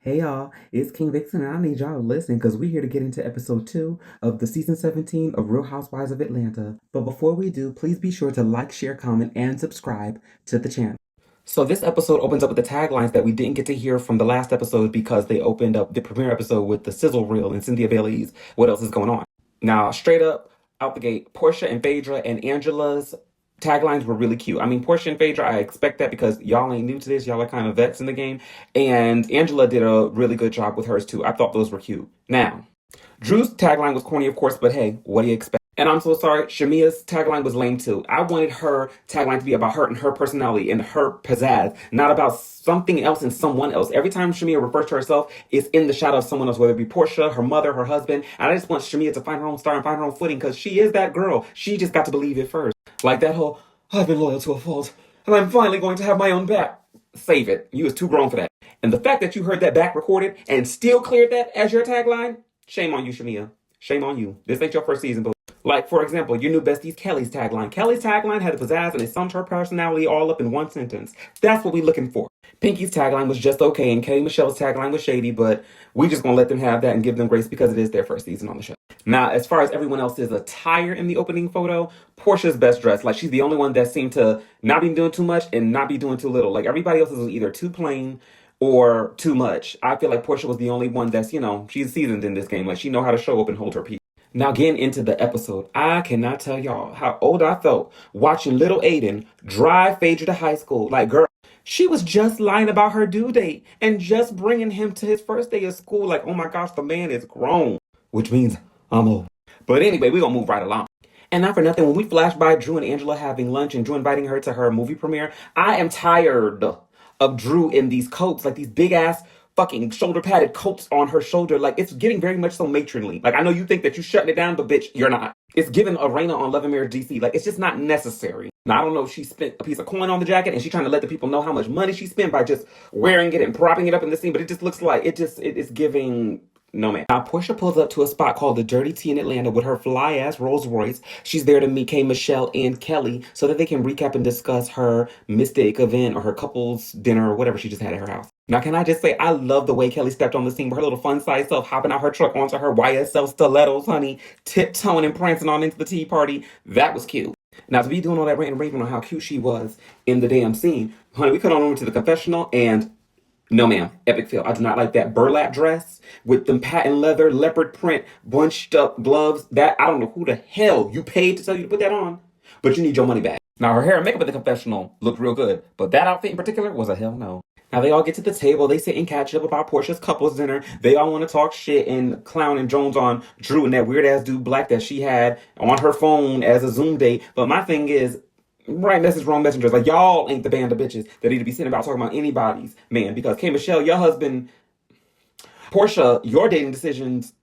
Hey y'all, it's King Vixen, and I need y'all to listen because we're here to get into episode 2 of the season 17 of Real Housewives of Atlanta. But before we do, please be sure to like, share, comment, and subscribe to the channel. So this episode opens up with the taglines that we didn't get to hear from the last episode because they opened up the premiere episode with the sizzle reel and Cynthia Bailey's What Else Is Going On. Now, straight up out the gate, Portia and Phaedra and Angela's taglines were really cute. I mean, Portia and Phaedra, I expect that because y'all ain't new to this. Y'all are kind of vets in the game. And Angela did a really good job with hers too. I thought those were cute. Now, Drew's tagline was corny, of course, but hey, what do you expect? And I'm so sorry, Shamia's tagline was lame too. I wanted her tagline to be about her and her personality and her pizzazz, not about something else and someone else. Every time Shamia refers to herself, it's in the shadow of someone else, whether it be Portia, her mother, her husband. And I just want Shamia to find her own star and find her own footing because she is that girl. She just got to believe it first. Like that whole, I've been loyal to a fault, and I'm finally going to have my own back. Save it. You was too grown for that. And the fact that you heard that back recorded and still cleared that as your tagline, shame on you, Shamia. Shame on you. This ain't your first season, but like, for example, your new bestie's Kelly's tagline. Kelly's tagline had the pizzazz and it summed her personality all up in one sentence. That's what we looking for. Pinky's tagline was just okay, and Kelly Michelle's tagline was shady, but we just gonna let them have that and give them grace because it is their first season on the show. Now, as far as everyone else's attire in the opening photo, Portia's best dressed. Like, she's the only one that seemed to not be doing too much and not be doing too little. Like, everybody else was either too plain or too much. I feel like Portia was the only one that's, she's seasoned in this game. Like, she know how to show up and hold her peace. Now, getting into the episode, I cannot tell y'all how old I felt watching little Aiden drive Phaedra to high school. Like, girl, she was just lying about her due date and just bringing him to his first day of school. Like, oh my gosh, the man is grown, which means I'm old. But anyway, we're going to move right along. And not for nothing, when we flash by Drew and Angela having lunch and Drew inviting her to her movie premiere, I am tired of Drew in these coats, like these big ass fucking shoulder padded coats on her shoulder. Like, it's getting very much so matronly. Like, I know you think that you're shutting it down, but bitch, you're not. It's giving Arena on Love and Marriage DC. Like, it's just not necessary. Now, I don't know if she spent a piece of coin on the jacket and she's trying to let the people know how much money she spent by just wearing it and propping it up in the scene, but it just looks like it's giving no man. Now, Portia pulls up to a spot called the Dirty Tea in Atlanta with her fly ass Rolls Royce. She's there to meet K. Michelle and Kelly so that they can recap and discuss her mystic event or her couple's dinner or whatever she just had at her house. Now, can I just say, I love the way Kelly stepped on the scene with her little fun size self, hopping out her truck onto her YSL stilettos, honey, tiptoeing and prancing on into the tea party. That was cute. Now, to be doing all that rant and raving on how cute she was in the damn scene, honey, we cut on over to the confessional and no, ma'am. Epic fail. I do not like that burlap dress with them patent leather, leopard print, bunched up gloves. That, I don't know who the hell you paid to tell you to put that on, but you need your money back. Now, her hair and makeup at the confessional looked real good, but that outfit in particular was a hell no. Now, they all get to the table. They sit and catch up about Portia's couples dinner. They all want to talk shit and clown and Jones on Drew and that weird ass dude Black that she had on her phone as a Zoom date. But my thing is, right message, wrong messengers. Like, y'all ain't the band of bitches that need to be sitting about talking about anybody's man. Because K. Michelle, your husband, Portia, your dating decisions,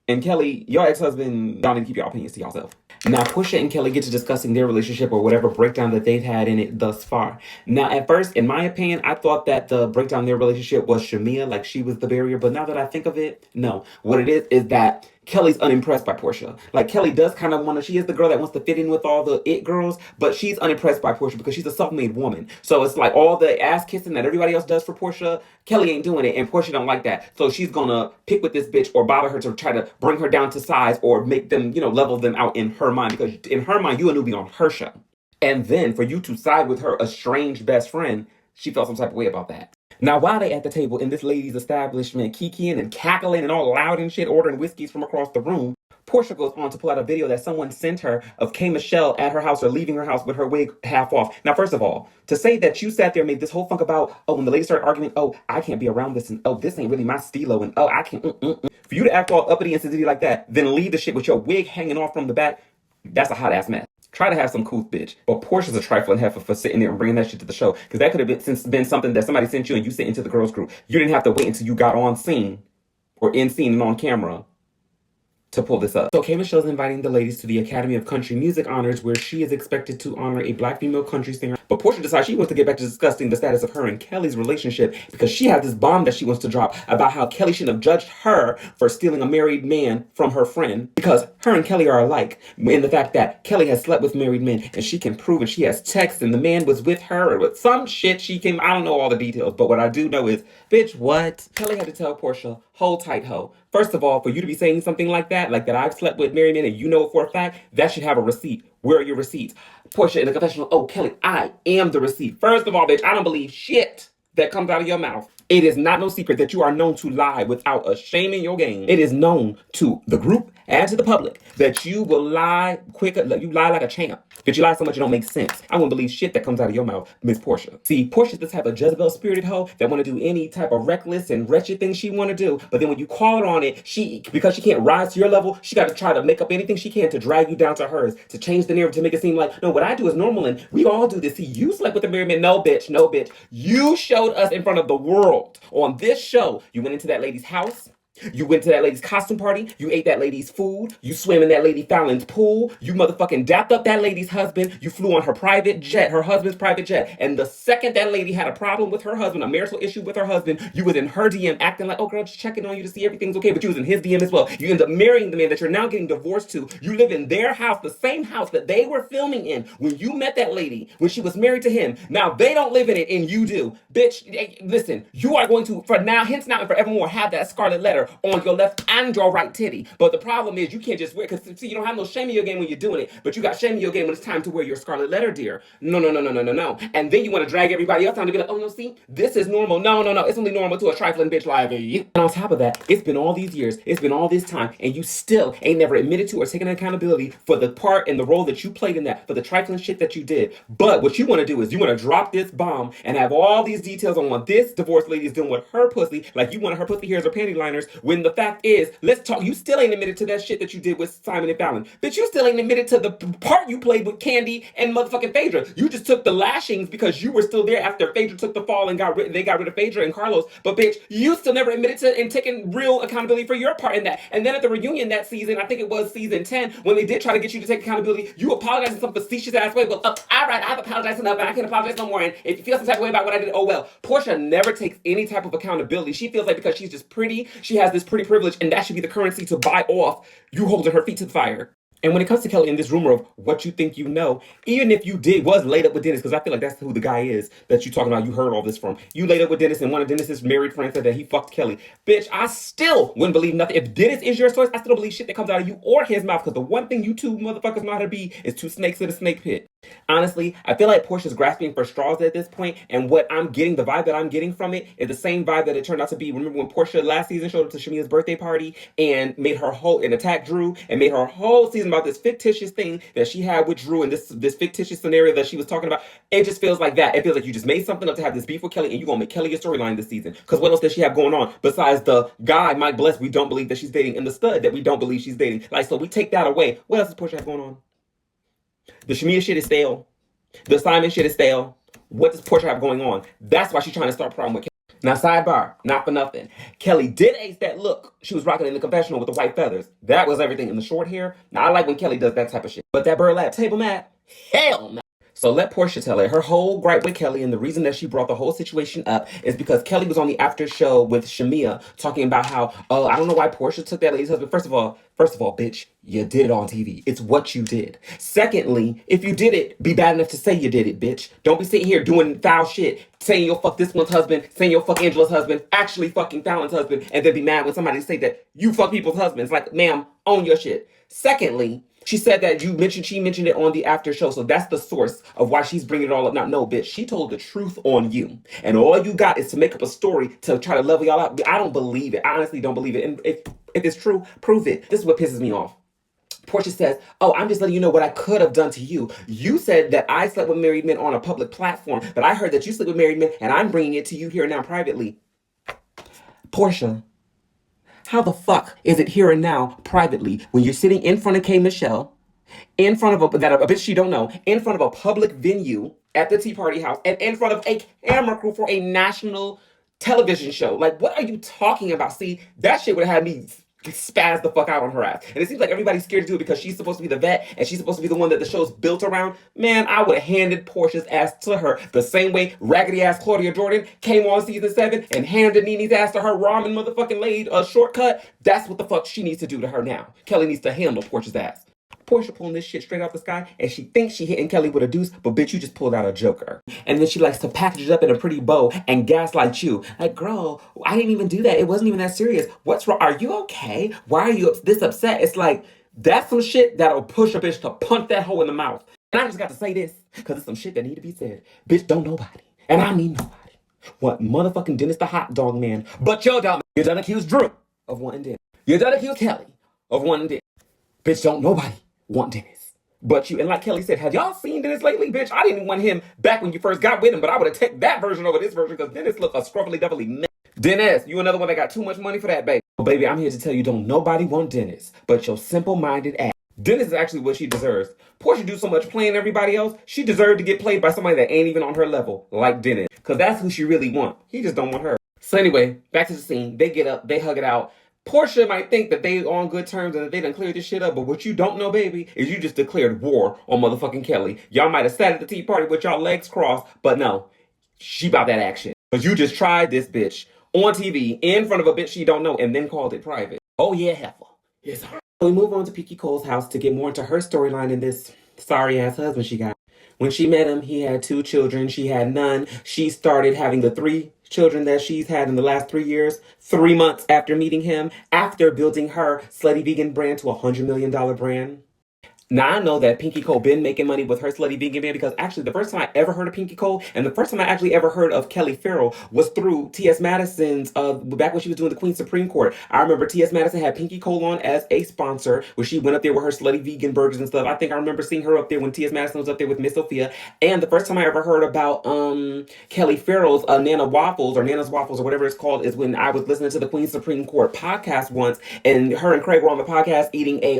and Kelly, your ex-husband, y'all need to keep your opinions to yourself. Now, Portia and Kelly get to discussing their relationship or whatever breakdown that they've had in it thus far. Now, at first, in my opinion, I thought that the breakdown in their relationship was Shamia, like she was the barrier. But now that I think of it, no. What it is that Kelly's unimpressed by Portia. Like, Kelly does kind of want to, she is the girl that wants to fit in with all the it girls, but she's unimpressed by Portia because she's a self-made woman. So it's like all the ass kissing that everybody else does for Portia, Kelly ain't doing it, and Portia don't like that. So she's gonna pick with this bitch or bother her to try to bring her down to size or make them, level them out in her mind, because in her mind, you a newbie on her show. And then for you to side with her estranged best friend, she felt some type of way about that. Now, while they at the table in this lady's establishment, kikiing and cackling and all loud and shit, ordering whiskeys from across the room, Portia goes on to pull out a video that someone sent her of K. Michelle at her house or leaving her house with her wig half off. Now, first of all, to say that you sat there and made this whole funk about, oh, when the lady started arguing, oh, I can't be around this, and oh, this ain't really my stilo, and oh, I can't, For you to act all uppity and sensitive like that, then leave the shit with your wig hanging off from the back, that's a hot ass mess. Try to have some cool bitch. But Portia's a trifling heifer for sitting there and bringing that shit to the show. Because that could have been something that somebody sent you and you sent into the girls group. You didn't have to wait until you got on scene or in scene and on camera to pull this up. So K Michelle's inviting the ladies to the Academy of Country Music Honors, where she is expected to honor a black female country singer. But Portia decides she wants to get back to discussing the status of her and Kelly's relationship because she has this bomb that she wants to drop about how Kelly shouldn't have judged her for stealing a married man from her friend, because her and Kelly are alike in the fact that Kelly has slept with married men and she can prove it. She has texts and the man was with her or with some shit she came. I don't know all the details, but what I do know is, bitch, what? Kelly had to tell Portia, hold tight, ho. First of all, for you to be saying something like that I've slept with married men and you know it for a fact, that should have a receipt. Where are your receipts? Portia in the confessional, oh, Kelly, I am the receipt. First of all, bitch, I don't believe shit that comes out of your mouth. It is not no secret that you are known to lie without a shame in your game. It is known to the group and to the public that you will lie quicker, you lie like a champ. That you lie so much it don't make sense. I wouldn't believe shit that comes out of your mouth, Miss Portia. See, Portia's the type of Jezebel-spirited hoe that want to do any type of reckless and wretched thing she want to do, but then when you call her on it, because she can't rise to your level, she got to try to make up anything she can to drag you down to hers, to change the narrative, to make it seem like, no, what I do is normal and we all do this. See, you slept with a married man. No, bitch, no, bitch. You showed us in front of the world on this show. You went into that lady's house. You went to that lady's costume party. You ate that lady's food. You swam in that lady Fallon's pool. You motherfucking dapped up that lady's husband. You flew on her private jet, her husband's private jet. And the second that lady had a problem with her husband, a marital issue with her husband, you was in her DM acting like, oh girl, just checking on you to see everything's okay. But you was in his DM as well. You end up marrying the man that you're now getting divorced to. You live in their house, the same house that they were filming in when you met that lady, when she was married to him. Now they don't live in it and you do. Bitch, listen, you are going to, for now, hence now and forevermore, have that scarlet letter on your left and your right titty. But the problem is you can't just wear, because see, you don't have no shame in your game when you're doing it, but you got shame in your game when it's time to wear your scarlet letter, dear. No, no, no, no, no, no, no. And then you want to drag everybody else down to be like, oh no, see, this is normal. No, no, no, it's only normal to a trifling bitch like you. And on top of that, it's been all these years, it's been all this time, and you still ain't never admitted to or taken accountability for the part and the role that you played in that, for the trifling shit that you did. But what you want to do is you want to drop this bomb and have all these details on what this divorced lady is doing with her pussy, like you wanted her pussy hairs or panty liners, when the fact is, let's talk, you still ain't admitted to that shit that you did with Simon and Fallon. Bitch, you still ain't admitted to the part you played with Candy and motherfucking Phaedra. You just took the lashings because you were still there after Phaedra took the fall and they got rid of Phaedra and Carlos. But bitch, you still never admitted to and taking real accountability for your part in that. And then at the reunion that season, I think it was season 10, when they did try to get you to take accountability, you apologized in some facetious ass way. Well, all right, I've apologized enough and I can't apologize no more. And if you feel some type of way about what I did, oh well. Portia never takes any type of accountability. She feels like because she's just pretty, she has this pretty privilege, and that should be the currency to buy off you holding her feet to the fire. And when it comes to Kelly and this rumor of what you think you know, even if you was laid up with Dennis, because I feel like that's who the guy is that you talking about, you heard all this from. You laid up with Dennis and one of Dennis's married friends said that he fucked Kelly. Bitch, I still wouldn't believe nothing. If Dennis is your source, I still don't believe shit that comes out of you or his mouth, because the one thing you two motherfuckers know how to be is two snakes in a snake pit. Honestly, I feel like Portia's grasping for straws at this point, and what I'm getting, the vibe that I'm getting from it, is the same vibe that it turned out to be. Remember when Portia last season showed up to Shamia's birthday party and made her whole, and attacked Drew, and made her whole season about this fictitious thing that she had with Drew and this fictitious scenario that she was talking about. It just feels like that. It feels like you just made something up to have this beef with Kelly, and you're gonna make Kelly your storyline this season. Because what else does she have going on besides the guy, Mike Bless, we don't believe that she's dating, and the stud that we don't believe she's dating? Like, so we take that away. What else does Portia have going on? The Shamia shit is stale. The Simon shit is stale. What does Portia have going on? That's why she's trying to start a problem with Kelly. Now, sidebar, not for nothing. Kelly did ace that look she was rocking in the confessional with the white feathers. That was everything in the short hair. Now, I like when Kelly does that type of shit. But that burlap table mat, hell no. So let Portia tell it. Her whole gripe with Kelly, and the reason that she brought the whole situation up, is because Kelly was on the after show with Shamia talking about how, oh, I don't know why Portia took that lady's husband. First of all, bitch, you did it on TV. It's what you did. Secondly, if you did it, be bad enough to say you did it, bitch. Don't be sitting here doing foul shit, saying you'll fuck this one's husband, saying you'll fuck Angela's husband, actually fucking Fallon's husband, and then be mad when somebody say that you fuck people's husbands. Like, ma'am, own your shit. Secondly, she said that she mentioned it on the after show, so that's the source of why she's bringing it all up now. No, bitch, she told the truth on you. And all you got is to make up a story to try to level y'all out. I don't believe it. I honestly don't believe it. And if it's true, prove it. This is what pisses me off. Portia says, oh, I'm just letting you know what I could have done to you. You said that I slept with married men on a public platform, but I heard that you slept with married men, and I'm bringing it to you here and now privately. Portia, how the fuck is it here and now privately when you're sitting in front of K. Michelle, in front of a bitch you don't know, in front of a public venue at the Tea Party House, and in front of a camera crew for a national television show? Like, what are you talking about? See, that shit would have had me spaz the fuck out on her ass. And it seems like everybody's scared to do it because she's supposed to be the vet and she's supposed to be the one that the show's built around. Man, I would have handed Portia's ass to her the same way raggedy ass Claudia Jordan came on season 7 and handed Nene's ass to her ramen motherfucking laid a shortcut. That's what the fuck she needs to do to her now. Kelly needs to handle Portia's ass. Portia pulling this shit straight out the sky, and she thinks she hitting Kelly with a deuce, but bitch, you just pulled out a joker. And then she likes to package it up in a pretty bow and gaslight you. Like, girl, I didn't even do that. It wasn't even that serious. What's wrong? Are you okay? Why are you this upset? It's like, that's some shit that'll push a bitch to punch that hoe in the mouth. And I just got to say this, because it's some shit that need to be said. Bitch, don't nobody, and I mean nobody, want motherfucking Dennis the hot dog man, but you're dumb. You done accused Drew of wanting Dennis. You done accused Kelly of wanting Dennis. Bitch, don't nobody want Dennis but you. And like Kelly said, have y'all seen Dennis lately? Bitch, I didn't want him back when you first got with him, but I would have taken that version over this version because Dennis look a scruffly doubly mess. Dennis, you another one that got too much money for that, baby. Oh, baby, I'm here to tell you, don't nobody want Dennis but your simple-minded ass. Dennis is actually what she deserves. Portia do so much playing everybody else, she deserved to get played by somebody that ain't even on her level, like Dennis. Because that's who she really want. He just don't want her. So anyway, back to the scene. They get up, they hug it out. Portia might think that they on good terms and that they done cleared this shit up, but what you don't know, baby, is you just declared war on motherfucking Kelly. Y'all might have sat at the tea party with y'all legs crossed, but no, she about that action. But you just tried this bitch on TV in front of a bitch she don't know and then called it private. Oh yeah, heifer. Yes, sir. So we move on to Pinky Cole's house to get more into her storyline in this sorry ass husband she got. When she met him, he had 2 children. She had none. She started having the 3 children that she's had in the last 3 years, 3 months after meeting him, after building her Slutty Vegan brand to a $100 million brand. Now, I know that Pinky Cole been making money with her Slutty Vegan band because actually the first time I ever heard of Pinky Cole and the first time I actually ever heard of Kelly Farrell was through T.S. Madison's, back when she was doing the Queen Supreme Court. I remember T.S. Madison had Pinky Cole on as a sponsor where she went up there with her Slutty Vegan burgers and stuff. I think I remember seeing her up there when T.S. Madison was up there with Miss Sophia. And the first time I ever heard about Kelly Farrell's Nana Waffles or Nana's Waffles or whatever it's called is when I was listening to the Queen Supreme Court podcast once and her and Craig were on the podcast eating a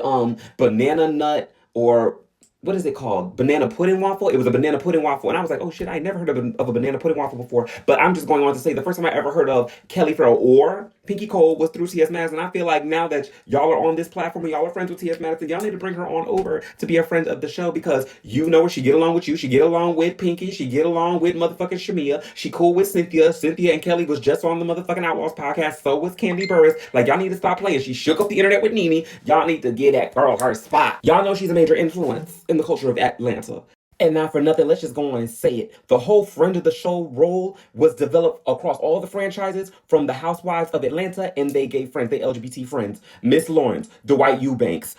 banana nut or what is it called? Banana pudding waffle? It was a banana pudding waffle. And I was like, oh shit, I never heard of a banana pudding waffle before. But I'm just going on to say the first time I ever heard of Kelly Farrell or Pinky Cole was through T.S. Madison. I feel like now that y'all are on this platform and y'all are friends with T.S. Madison, y'all need to bring her on over to be a friend of the show because you know her. She get along with you. She get along with Pinky. She get along with motherfucking Shamia. She cool with Cynthia. Cynthia and Kelly was just on the motherfucking Outlaws podcast. So was Candy Burris. Like, y'all need to stop playing. She shook up the internet with Nene. Y'all need to get that girl her spot. Y'all know she's a major influence in the culture of Atlanta. And not for nothing, let's just go on and say it. The whole friend of the show role was developed across all the franchises from the Housewives of Atlanta, and they gave friends, they LGBT friends. Miss Lawrence, Dwight Eubanks,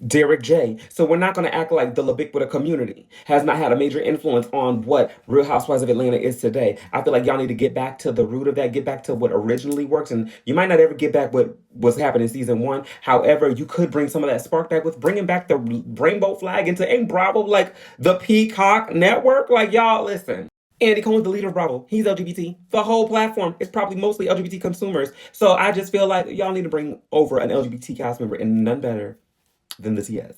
Derek J. So we're not going to act like the LaBiquita community has not had a major influence on what Real Housewives of Atlanta is today. I feel like y'all need to get back to the root of that, get back to what originally works. And you might not ever get back what was happening in season 1. However, you could bring some of that spark back with bringing back the rainbow flag into ain't Bravo like the Peacock Network. Like, y'all, listen. Andy Cohen's the leader of Bravo. He's LGBT. The whole platform is probably mostly LGBT consumers. So I just feel like y'all need to bring over an LGBT cast member and none better than the TS.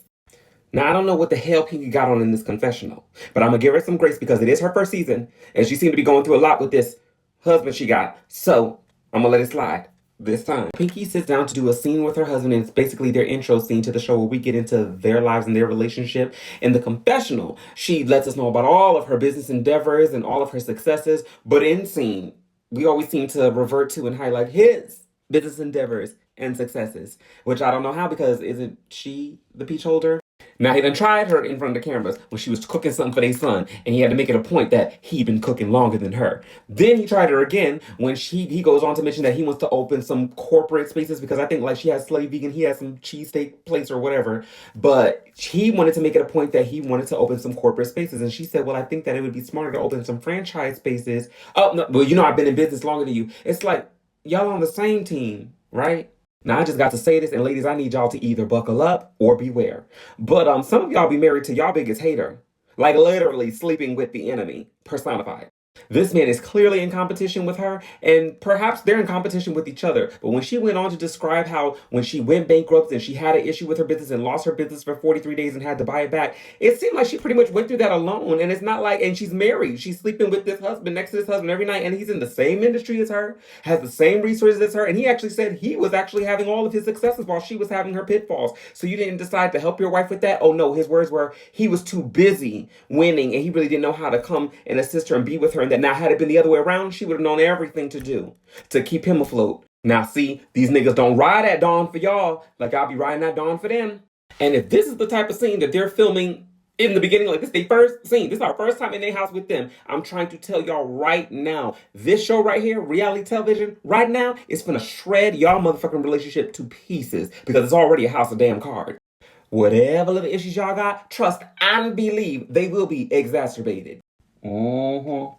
Now, I don't know what the hell Pinky got on in this confessional, but I'm going to give her some grace because it is her first season, and she seemed to be going through a lot with this husband she got. So, I'm going to let it slide this time. Pinky sits down to do a scene with her husband, and it's basically their intro scene to the show where we get into their lives and their relationship. In the confessional, she lets us know about all of her business endeavors and all of her successes, but in scene, we always seem to revert to and highlight his business endeavors and successes, which I don't know how because isn't she the peach holder? Now, he done tried her in front of the cameras when she was cooking something for their son, and he had to make it a point that he'd been cooking longer than her. Then he tried her again when he goes on to mention that he wants to open some corporate spaces because I think like she has Slutty Vegan, he has some cheesesteak place or whatever, but he wanted to make it a point that he wanted to open some corporate spaces, and she said, well, I think that it would be smarter to open some franchise spaces. Oh, no, well, you know I've been in business longer than you. It's like, y'all on the same team, right? Now, I just got to say this, and ladies, I need y'all to either buckle up or beware. But some of y'all be married to y'all biggest hater. Like, literally sleeping with the enemy, personified. This man is clearly in competition with her, and perhaps they're in competition with each other. But when she went on to describe how when she went bankrupt and she had an issue with her business and lost her business for 43 days and had to buy it back, it seemed like she pretty much went through that alone. And it's not like, and she's married. She's sleeping with this husband, next to this husband every night, and he's in the same industry as her, has the same resources as her. And he actually said he was actually having all of his successes while she was having her pitfalls. So you didn't decide to help your wife with that? Oh no, his words were he was too busy winning and he really didn't know how to come and assist her and be with her. And that now, had it been the other way around, she would have known everything to do to keep him afloat. Now, see, these niggas don't ride at dawn for y'all like I'll be riding at dawn for them. And if this is the type of scene that they're filming in the beginning, like this is the first scene, this is our first time in their house with them, I'm trying to tell y'all right now, this show right here, reality television, right now, is gonna shred y'all motherfucking relationship to pieces because it's already a house of damn cards. Whatever little issues y'all got, trust and believe they will be exacerbated. Mm-hmm.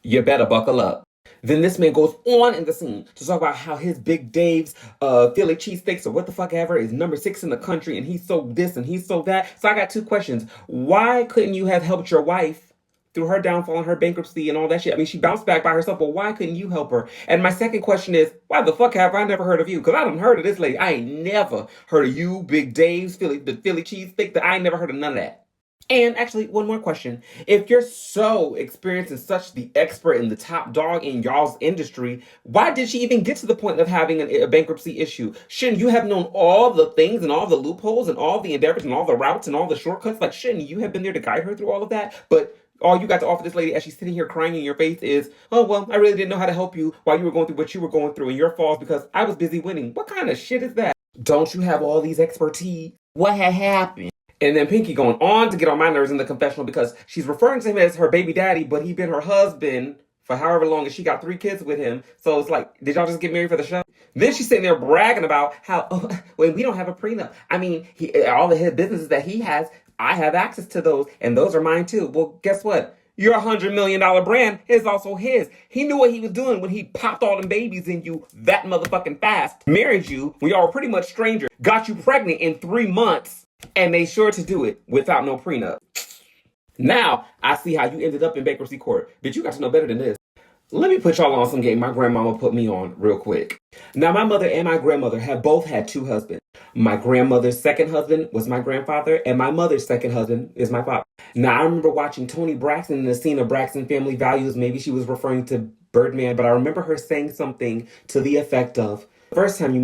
You better buckle up. Then this man goes on in the scene to talk about how his Big Dave's Philly cheesesteaks or what the fuck ever is #6 in the country and he's so this and he's so that. So I got two questions. Why couldn't you have helped your wife through her downfall and her bankruptcy and all that shit? I mean, she bounced back by herself, but why couldn't you help her? And my second question is, why the fuck have I never heard of you? Because I done heard of this lady. I ain't never heard of you, Big Dave's the Philly cheesesteak. I ain't never heard of none of that. And actually, one more question. If you're so experienced and such the expert and the top dog in y'all's industry, why did she even get to the point of having a bankruptcy issue? Shouldn't you have known all the things and all the loopholes and all the endeavors and all the routes and all the shortcuts? Like, shouldn't you have been there to guide her through all of that? But all you got to offer this lady as she's sitting here crying in your face is, oh, well, I really didn't know how to help you while you were going through what you were going through and your faults because I was busy winning. What kind of shit is that? Don't you have all these expertise? What had happened? And then Pinky going on to get on my nerves in the confessional because she's referring to him as her baby daddy, but he been her husband for however long, and she got 3 kids with him. So it's like, did y'all just get married for the show? Then she's sitting there bragging about how, oh, well, we don't have a prenup. I mean, all of his businesses that he has, I have access to those, and those are mine too. Well, guess what? Your $100 million brand is also his. He knew what he was doing when he popped all them babies in you that motherfucking fast, married you when y'all were pretty much strangers, got you pregnant in 3 months, and made sure to do it without no prenup. Now, I see how you ended up in bankruptcy court. Bitch, you got to know better than this. Let me put y'all on some game my grandmama put me on real quick. Now, my mother and my grandmother have both had 2 husbands. My grandmother's second husband was my grandfather, and my mother's second husband is my father. Now, I remember watching Toni Braxton in the scene of Braxton Family Values. Maybe she was referring to Birdman, but I remember her saying something to the effect of, first time you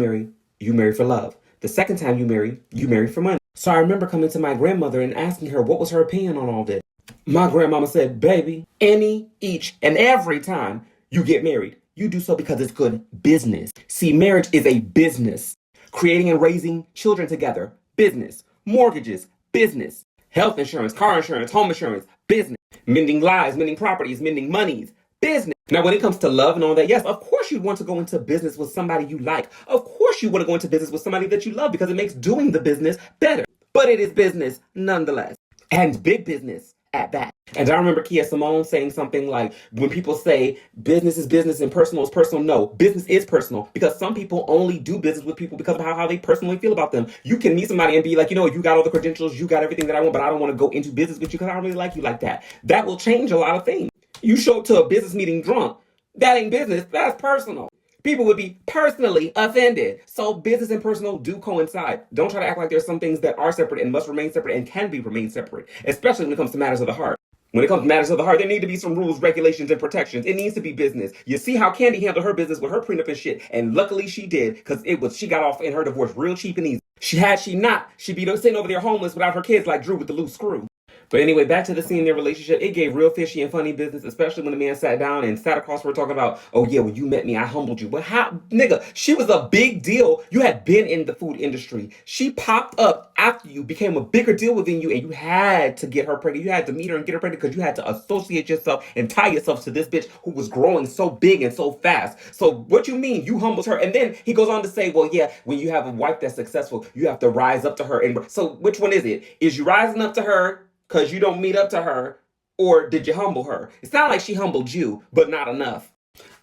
marry for love. The second time you marry for money. So I remember coming to my grandmother and asking her what was her opinion on all this. My grandmama said, baby, any, each, and every time you get married, you do so because it's good business. See, marriage is a business. Creating and raising children together, business. Mortgages, business. Health insurance, car insurance, home insurance, business. Mending lives, mending properties, mending monies, business. Now, when it comes to love and all that, yes, of course you'd want to go into business with somebody you like. Of course you want to go into business with somebody that you love because it makes doing the business better. But it is business nonetheless. And big business at that. And I remember Kia Simone saying something like, when people say business is business and personal is personal, no, business is personal because some people only do business with people because of how they personally feel about them. You can meet somebody and be like, you know, you got all the credentials, you got everything that I want, but I don't want to go into business with you because I don't really like you like that. That will change a lot of things. You show up to a business meeting drunk. That ain't business. That's personal. People would be personally offended. So business and personal do coincide. Don't try to act like there's some things that are separate and must remain separate and can be remain separate, especially when it comes to matters of the heart. When it comes to matters of the heart, there need to be some rules, regulations, and protections. It needs to be business. You see how Candy handled her business with her prenup and shit, and luckily she did, because she got off in her divorce real cheap and easy. She'd be sitting over there homeless without her kids like Drew with the loose screw. But anyway, back to the scene in their relationship. It gave real fishy and funny business, especially when the man sat down and sat across her talking about, oh yeah, when you met me, I humbled you. But how, nigga, she was a big deal. You had been in the food industry. She popped up after you, became a bigger deal within you, and you had to get her pregnant. You had to meet her and get her pregnant because you had to associate yourself and tie yourself to this bitch who was growing so big and so fast. So what you mean you humbled her? And then he goes on to say, well, yeah, when you have a wife that's successful, you have to rise up to her. And so which one is it? Is you rising up to her because you don't meet up to her, or did you humble her? It sounded like she humbled you, but not enough.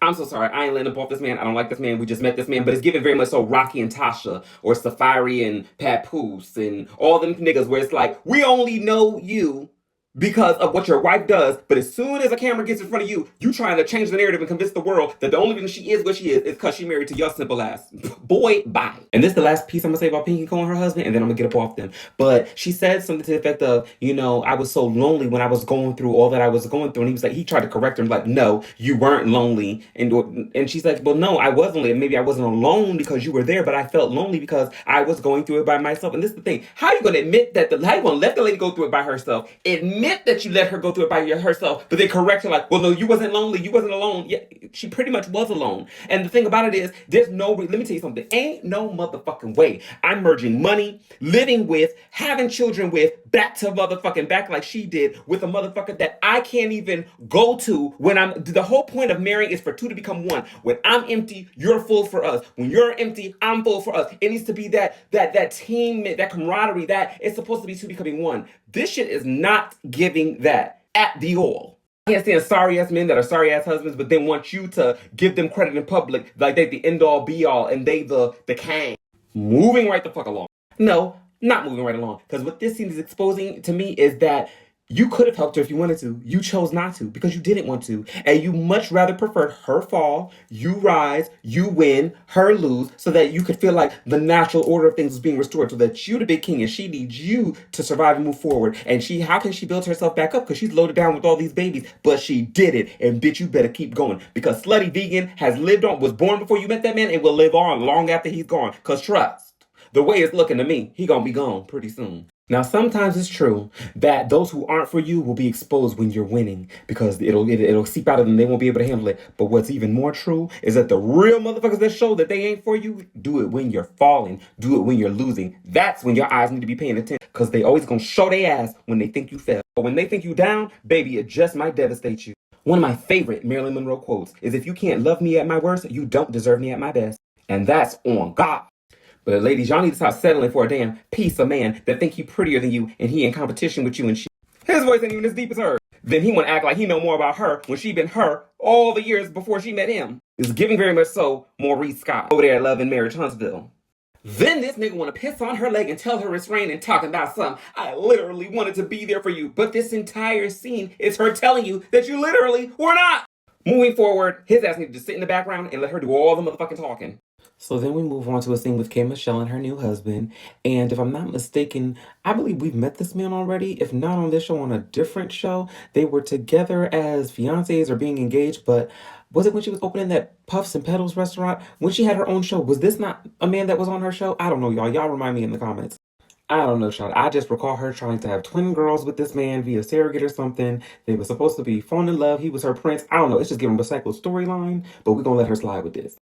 I'm so sorry. I ain't letting up off this man. I don't like this man. We just met this man. But it's giving very much so Rocky and Tasha or Safari and Papoose and all them niggas where it's like, we only know you because of what your wife does. But as soon as a camera gets in front of you, you trying to change the narrative and convince the world that the only reason she is what she is because she married to your simple ass. Boy, bye. And this is the last piece I'm gonna say about Pinky Cole and her husband, and then I'm gonna get up off them. But she said something to the effect of, I was so lonely when I was going through all that I was going through. And he was like, he tried to correct her, like, no, you weren't lonely. And she's like, well, no, I was lonely. And maybe I wasn't alone because you were there, but I felt lonely because I was going through it by myself. And this is the thing. How are you gonna admit that how you gonna let the lady go through it by herself? Admit that you let her go through it by herself, but then correct her like, well, no, you wasn't lonely, you wasn't alone. Yeah, she pretty much was alone. And the thing about it is, there's no, let me tell you something, ain't no motherfucking way I'm merging money, living with, having children with, back to motherfucking back like she did with a motherfucker that I can't even go to when the whole point of marrying is for two to become one. When I'm empty, you're full for us. When you're empty, I'm full for us. It needs to be that team, that camaraderie, that it's supposed to be two becoming one. This shit is not giving that at the all. I can't stand sorry ass men that are sorry ass husbands, but then want you to give them credit in public like they the end all be all and they the king. Moving right the fuck along. No, not moving right along. Because what this scene is exposing to me is that you could have helped her if you wanted to. You chose not to because you didn't want to. And you much rather preferred her fall, you rise, you win, her lose, so that you could feel like the natural order of things is being restored, so that you the big king and she needs you to survive and move forward. And how can she build herself back up? Because she's loaded down with all these babies. But she did it. And bitch, you better keep going. Because Slutty Vegan has lived on, was born before you met that man and will live on long after he's gone. Because trust, the way it's looking to me, he gonna be gone pretty soon. Now, sometimes it's true that those who aren't for you will be exposed when you're winning because it'll seep out of them. They won't be able to handle it. But what's even more true is that the real motherfuckers that show that they ain't for you, do it when you're falling. Do it when you're losing. That's when your eyes need to be paying attention because they always gonna show their ass when they think you fell. But when they think you down, baby, it just might devastate you. One of my favorite Marilyn Monroe quotes is, if you can't love me at my worst, you don't deserve me at my best. And that's on God. But ladies, y'all need to stop settling for a damn piece of man that think he prettier than you and he in competition with you and shit. His voice ain't even as deep as hers. Then he want to act like he know more about her when she been her all the years before she met him. It's giving very much so Maurice Scott over there at Love and Marriage Huntsville. Then this nigga want to piss on her leg and tell her it's raining, talking about something. I literally wanted to be there for you. But this entire scene is her telling you that you literally were not. Moving forward, his ass needed to sit in the background and let her do all the motherfucking talking. So then we move on to a scene with K. Michelle and her new husband. And if I'm not mistaken, I believe we've met this man already. If not on this show, on a different show. They were together as fiancés or being engaged, but was it when she was opening that Puffs and Pedals restaurant? When she had her own show, was this not a man that was on her show? I don't know, y'all. Y'all remind me in the comments. I don't know, Sean. I just recall her trying to have twin girls with this man via surrogate or something. They were supposed to be falling in love. He was her prince. I don't know. It's just giving a cycle storyline, but we're going to let her slide with this.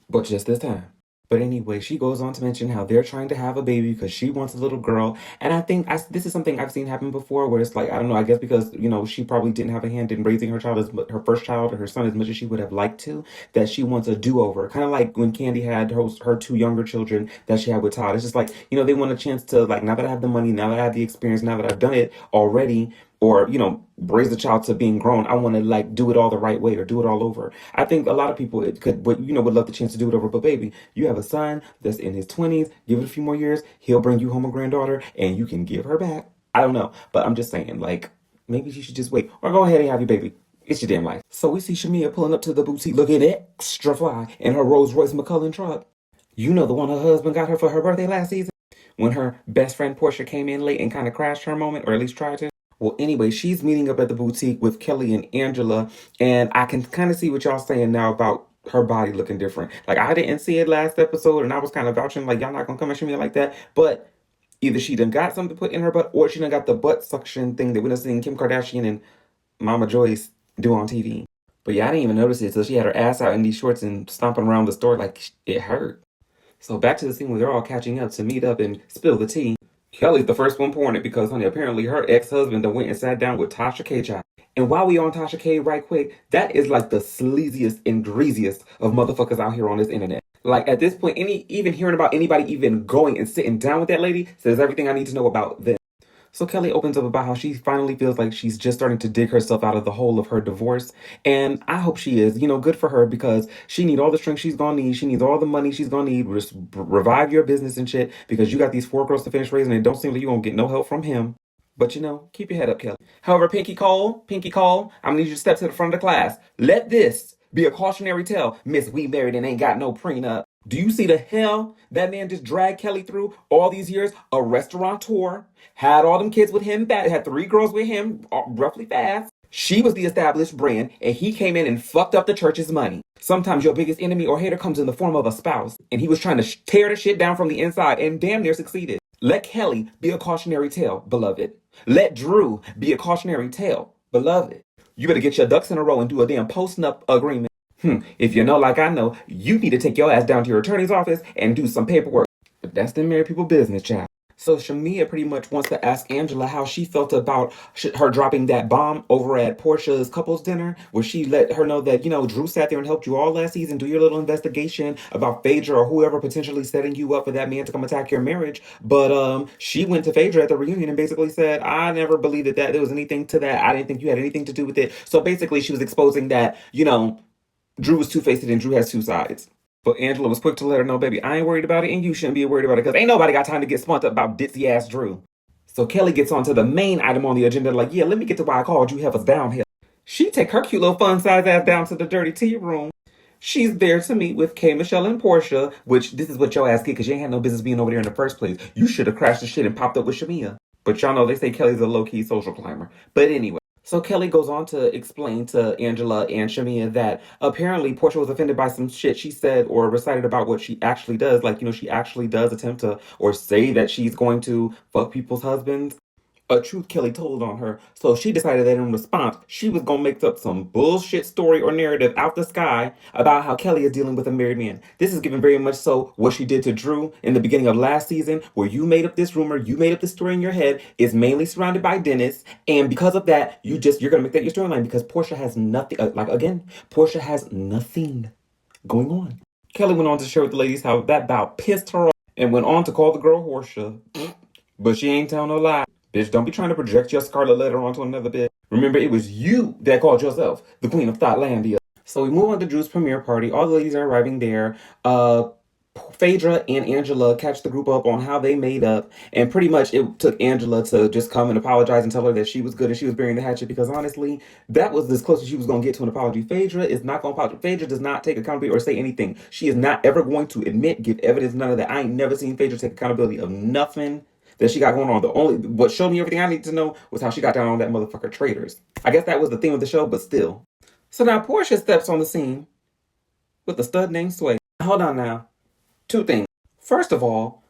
But just this time. But anyway, she goes on to mention how they're trying to have a baby because she wants a little girl. And I think this is something I've seen happen before where it's like, I don't know, I guess because, she probably didn't have a hand in raising her child, her first child or her son as much as she would have liked to, that she wants a do-over. Kind of like when Candy had her two younger children that she had with Todd. It's just like, they want a chance to, like, now that I have the money, now that I have the experience, now that I've done it already, or, raise the child to being grown, I want to, like, do it all the right way or do it all over. I think a lot of people would love the chance to do it over. But baby, you have a son that's in his 20s. Give it a few more years. He'll bring you home a granddaughter and you can give her back. I don't know. But I'm just saying, like, maybe you should just wait. Or go ahead and have your baby. It's your damn life. So we see Shamia pulling up to the boutique looking extra fly in her Rolls Royce McCullen truck. You know, the one her husband got her for her birthday last season? When her best friend Portia came in late and kind of crashed her moment, or at least tried to. Well, anyway, she's meeting up at the boutique with Kelly and Angela, and I can kind of see what y'all saying now about her body looking different. Like, I didn't see it last episode, and I was kind of vouching, like, y'all not gonna come at me like that, but either she done got something put in her butt, or she done got the butt suction thing that we done seen Kim Kardashian and Mama Joyce do on TV. But yeah, I didn't even notice it until she had her ass out in these shorts and stomping around the store like it hurt. So back to the scene where they're all catching up to meet up and spill the tea. Kelly's the first one pouring it because, honey, apparently her ex-husband went and sat down with Tasha K. Child. And while we on Tasha K right quick, that is like the sleaziest and greasiest of motherfuckers out here on this internet. Like, at this point, even hearing about anybody even going and sitting down with that lady says everything I need to know about them. So Kelly opens up about how she finally feels like she's just starting to dig herself out of the hole of her divorce. And I hope she is, good for her, because she needs all the strength she's gonna need. She needs all the money she's gonna need. Revive your business and shit, because you got these 4 girls to finish raising and it don't seem like you're gonna get no help from him. But keep your head up, Kelly. However, Pinky Cole, I'm gonna need you to step to the front of the class. Let this be a cautionary tale. Miss, we married and ain't got no prenup. Do you see the hell that man just dragged Kelly through all these years? A restaurateur, had all them kids with him, had 3 girls with him, roughly fast. She was the established brand, and he came in and fucked up the church's money. Sometimes your biggest enemy or hater comes in the form of a spouse, and he was trying to tear the shit down from the inside and damn near succeeded. Let Kelly be a cautionary tale, beloved. Let Drew be a cautionary tale, beloved. You better get your ducks in a row and do a damn post-nup agreement. If you know like I know, you need to take your ass down to your attorney's office and do some paperwork. But that's the married people business, child. So Shamia pretty much wants to ask Angela how she felt about her dropping that bomb over at Portia's couples dinner, where she let her know that, Drew sat there and helped you all last season do your little investigation about Phaedra or whoever potentially setting you up for that man to come attack your marriage. But she went to Phaedra at the reunion and basically said, I never believed that there was anything to that. I didn't think you had anything to do with it. So basically she was exposing that, Drew was two-faced and Drew has 2 sides. But Angela was quick to let her know, baby, I ain't worried about it, and you shouldn't be worried about it, because ain't nobody got time to get spunked up about ditzy ass Drew. So Kelly gets onto the main item on the agenda, like, yeah, let me get to why I called you heifers down here. She take her cute little fun size ass down to the dirty tea room. She's there to meet with K, Michelle, and Portia, which this is what your ass get, because you ain't had no business being over there in the first place. You should have crashed the shit and popped up with Shamia. But y'all know they say Kelly's a low-key social climber. But anyway. So Kelly goes on to explain to Angela and Shamia that apparently Portia was offended by some shit she said or recited about what she actually does. Like, she actually does attempt to or say that she's going to fuck people's husbands. A truth Kelly told on her. So she decided that in response, she was going to make up some bullshit story or narrative out the sky about how Kelly is dealing with a married man. This is given very much so what she did to Drew in the beginning of last season, where you made up this rumor, you made up this story in your head. It's mainly surrounded by Dennis. And because of that, you're going to make that your storyline because Portia has nothing, Portia has nothing going on. Kelly went on to share with the ladies how that bout pissed her off and went on to call the girl Portia. But she ain't telling no lie. Bitch, don't be trying to project your scarlet letter onto another bitch. Remember, it was you that called yourself the Queen of Thoughtlandia. So we move on to Drew's premiere party. All the ladies are arriving there. Phaedra and Angela catch the group up on how they made up. And pretty much it took Angela to just come and apologize and tell her that she was good and she was burying the hatchet because honestly, that was as close as she was going to get to an apology. Phaedra is not going to apologize. Phaedra does not take accountability or say anything. She is not ever going to admit, give evidence, none of that. I ain't never seen Phaedra take accountability of nothing that she got going on. What showed me everything I need to know was how she got down on that motherfucker Traitors. I guess that was the theme of the show, but still. So now Portia steps on the scene with a stud named Sway. Hold on now. 2 things. First of all,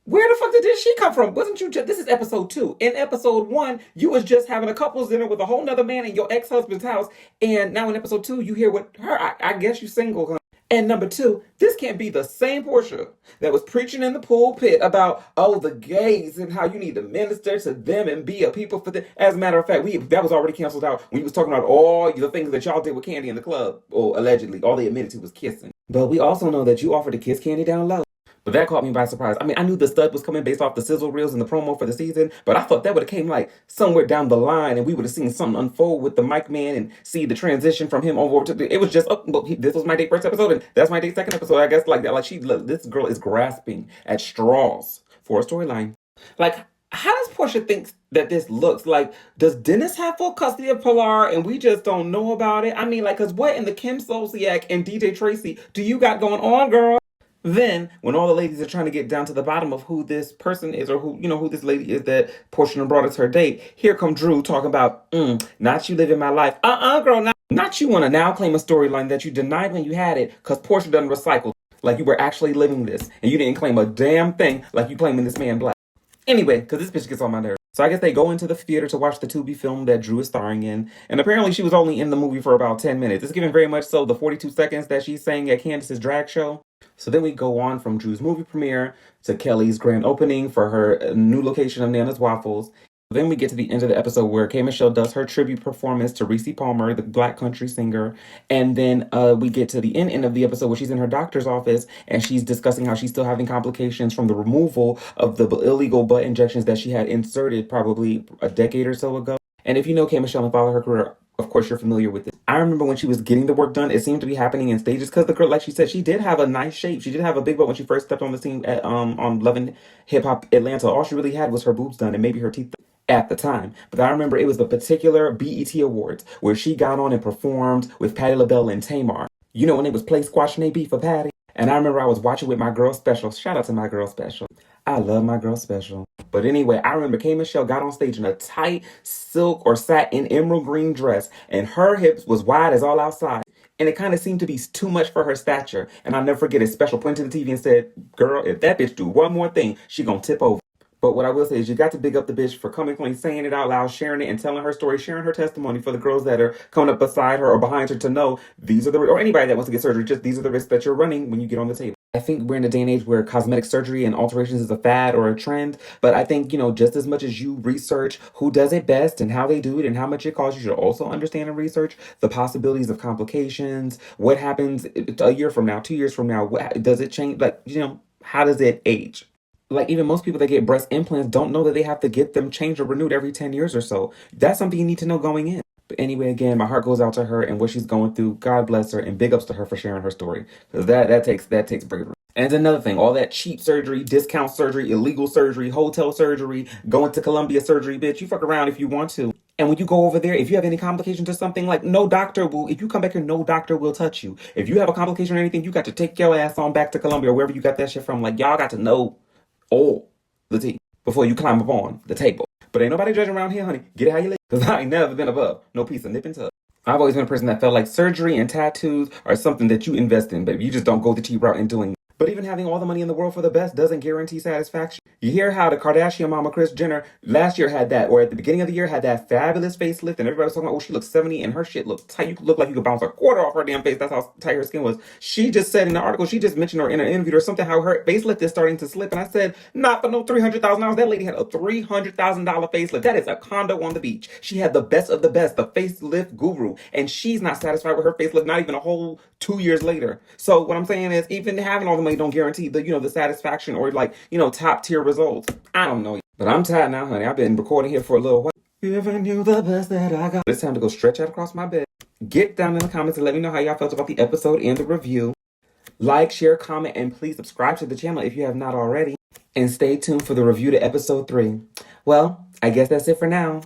where the fuck did she come from? Wasn't you just, this is episode 2. In episode 1, you was just having a couple's dinner with a whole nother man in your ex-husband's house. And now in episode 2, you hear what her, I guess you single, huh? And number 2, this can't be the same Portia that was preaching in the pulpit about, the gays and how you need to minister to them and be a people for them. As a matter of fact, that was already canceled out when he was talking about all the things that y'all did with Candy in the club, or allegedly. All they admitted to was kissing. But we also know that you offered to kiss Candy down low. But that caught me by surprise. I mean, I knew the stud was coming based off the sizzle reels and the promo for the season, but I thought that would have came like somewhere down the line and we would have seen something unfold with the mic man and see the transition from him over to it was just, this was my date first episode and that's my date second episode. I guess like that, this girl is grasping at straws for a storyline. Like, how does Portia think that this looks? Like, does Dennis have full custody of Pilar and we just don't know about it? I mean, because what in the Kim Zolciak and DJ Tracy do you got going on, girl? Then, when all the ladies are trying to get down to the bottom of who this person is or who this lady is that Portia brought as her date, here come Drew talking about, not you living my life. Girl, not you want to now claim a storyline that you denied when you had it because Portia done recycled. Like you were actually living this and you didn't claim a damn thing like you claiming this man black. Anyway, because this bitch gets on my nerves. So I guess they go into the theater to watch the to-be film that Drew is starring in. And apparently she was only in the movie for about 10 minutes. It's given very much so the 42 seconds that she's saying at Candace's drag show. So then we go on from Drew's movie premiere to Kelly's grand opening for her new location of Nana's Waffles. Then we get to the end of the episode where K. Michelle does her tribute performance to Reese Palmer, the black country singer. And then we get to the end of the episode where she's in her doctor's office and she's discussing how she's still having complications from the removal of the illegal butt injections that she had inserted probably a decade or so ago. And if you know K. Michelle and follow her career, of course, you're familiar with it. I remember when she was getting the work done, it seemed to be happening in stages because the girl, like she said, she did have a nice shape. She did have a big butt when she first stepped on the scene at on Love and Hip Hop Atlanta. All she really had was her boobs done and maybe her teeth. at the time. But I remember it was the particular BET Awards where she got on and performed with Patti LaBelle and Tamar. You know, when it was Play Squashing they beat for Patti. And I remember I was watching with my girl Special. Shout out to my girl Special. I love my girl Special. But anyway, I remember K Michelle got on stage in a tight silk or satin emerald green dress, and her hips was wide as all outside. And it kind of seemed to be too much for her stature. And I'll never forget it. Special pointed to the TV and said, "Girl, if that bitch do one more thing, she gonna tip over." But what I will say is you got to big up the bitch for coming clean, saying it out loud, sharing it, and telling her story, sharing her testimony for the girls that are coming up beside her or behind her to know these are the, or anybody that wants to get surgery, just these are the risks that you're running when you get on the table. I think we're in a day and age where cosmetic surgery and alterations is a fad or a trend. But I think, just as much as you research who does it best and how they do it and how much it costs, you should also understand and research the possibilities of complications. What happens a year from now, 2 years from now? What, does it change? Like, how does it age? Like, even most people that get breast implants don't know that they have to get them changed or renewed every 10 years or so. That's something you need to know going in. But anyway, again, my heart goes out to her and what she's going through. God bless her, and big ups to her for sharing her story, because that takes bravery. And another thing, all that cheap surgery, discount surgery, illegal surgery, hotel surgery, going to Columbia surgery, bitch, you fuck around if you want to. And when you go over there, if you have any complications or something, like, no doctor will, if you come back here, no doctor will touch you. If you have a complication or anything, you got to take your ass on back to Columbia or wherever you got that shit from. Like, y'all got to know all the tea before you climb up on the table. But ain't nobody judging around here, honey. Get it how you live. Because I ain't never been above no piece of nip and tuck. I've always been a person that felt like surgery and tattoos are something that you invest in, but you just don't go the cheap route in doing. But even having all the money in the world for the best doesn't guarantee satisfaction. You hear how the Kardashian mama Kris Jenner last year had that, or at the beginning of the year had that fabulous facelift, and everybody was talking about, oh, she looks 70 and her shit looked tight. You look like you could bounce a quarter off her damn face. That's how tight her skin was. She just said in the article, she just mentioned her in an interview or something, how her facelift is starting to slip. And I said, not for no $300,000. That lady had a $300,000 facelift. That is a condo on the beach. She had the best of the best, the facelift guru, and she's not satisfied with her facelift, not even a whole 2 years later. So what I'm saying is, even having all the money don't guarantee the satisfaction or top tier results. I don't know. But I'm tired now, honey. I've been recording here for a little while. Giving you the best that I got. It's time to go stretch out across my bed. Get down in the comments and let me know how y'all felt about the episode and the review. Like, share, comment, and please subscribe to the channel if you have not already. And stay tuned for the review to episode 3. Well, I guess that's it for now.